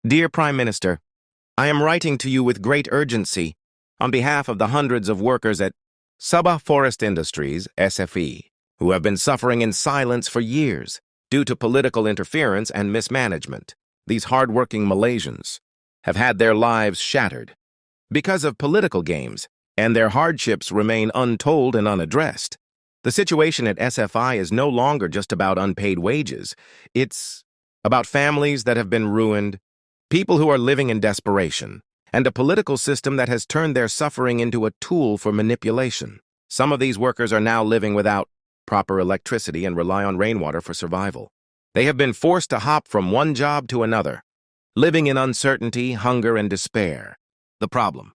Dear Prime Minister, I am writing to you with great urgency on behalf of the hundreds of workers at Sabah Forest Industries, SFI, who have been suffering in silence for years due to political interference and mismanagement. These hard-working Malaysians have had their lives shattered because of political games, and their hardships remain untold and unaddressed. The situation at SFI is no longer just about unpaid wages. It's about families that have been ruined, people who are living in desperation, and a political system that has turned their suffering into a tool for manipulation. Some of these workers are now living without proper electricity and rely on rainwater for survival. They have been forced to hop from one job to another, living in uncertainty, hunger, and despair. The problem: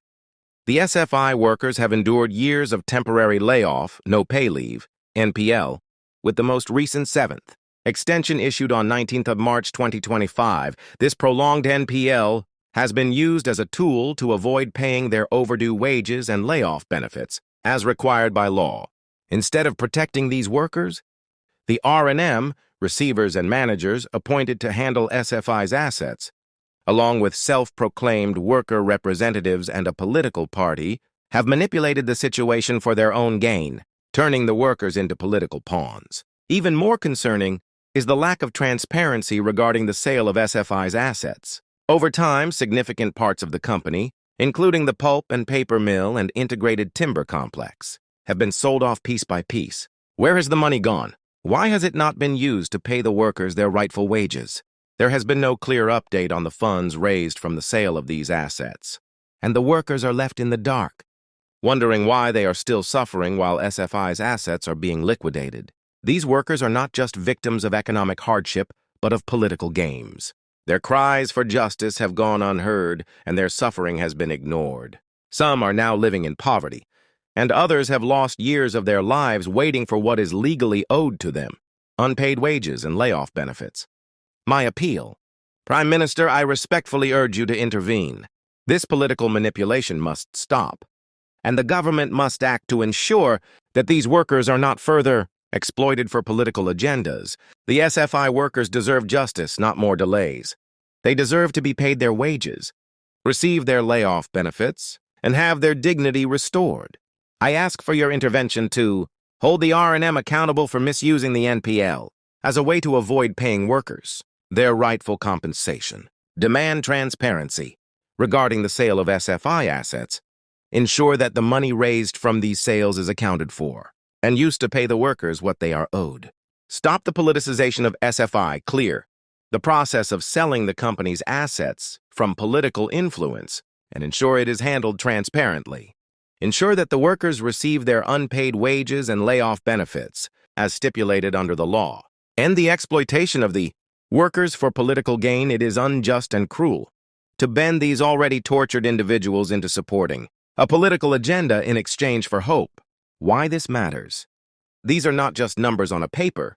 the SFI workers have endured years of temporary layoff, no pay leave, NPL, with the most recent 7th extension issued on 19th of March 2025. This prolonged NPL has been used as a tool to avoid paying their overdue wages and layoff benefits, as required by law. Instead of protecting these workers, the R&M, receivers and managers appointed to handle SFI's assets, along with self-proclaimed worker representatives and a political party, have manipulated the situation for their own gain, turning the workers into political pawns. Even more concerning is the lack of transparency regarding the sale of SFI's assets. Over time, significant parts of the company, including the pulp and paper mill and integrated timber complex, have been sold off piece by piece. Where has the money gone? Why has it not been used to pay the workers their rightful wages? There has been no clear update on the funds raised from the sale of these assets, and the workers are left in the dark, wondering why they are still suffering while SFI's assets are being liquidated. These workers are not just victims of economic hardship, but of political games. Their cries for justice have gone unheard, and their suffering has been ignored. Some are now living in poverty, and others have lost years of their lives waiting for what is legally owed to them: unpaid wages and layoff benefits. My appeal: Prime Minister, I respectfully urge you to intervene. This political manipulation must stop, and the government must act to ensure that these workers are not further exploited for political agendas. The SFI workers deserve justice, not more delays. They deserve to be paid their wages, receive their layoff benefits, and have their dignity restored. I ask for your intervention to hold the R&M accountable for misusing the NPL as a way to avoid paying workers their rightful compensation. Demand transparency regarding the sale of SFI assets. Ensure that the money raised from these sales is accounted for and used to pay the workers what they are owed. Stop the politicization of SFI. Clear the process of selling the company's assets from political influence and ensure it is handled transparently. Ensure that the workers receive their unpaid wages and layoff benefits as stipulated under the law. End the exploitation of the workers for political gain. It is unjust and cruel to bend these already tortured individuals into supporting a political agenda in exchange for hope. Why this matters: these are not just numbers on a paper.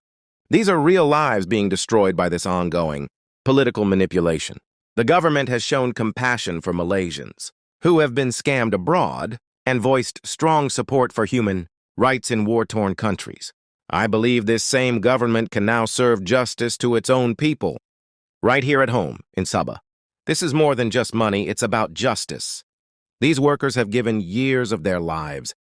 These are real lives being destroyed by this ongoing political manipulation. The government has shown compassion for Malaysians who have been scammed abroad and voiced strong support for human rights in war-torn countries. I believe this same government can now serve justice to its own people, right here at home in Sabah. This is more than just money, it's about justice. These workers have given years of their lives,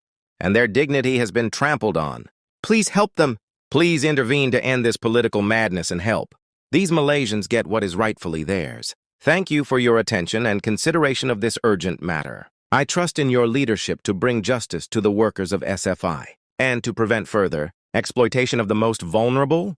and their dignity has been trampled on. Please help them. Please intervene to end this political madness and help these Malaysians get what is rightfully theirs. Thank you for your attention and consideration of this urgent matter. I trust in your leadership to bring justice to the workers of SFI and to prevent further exploitation of the most vulnerable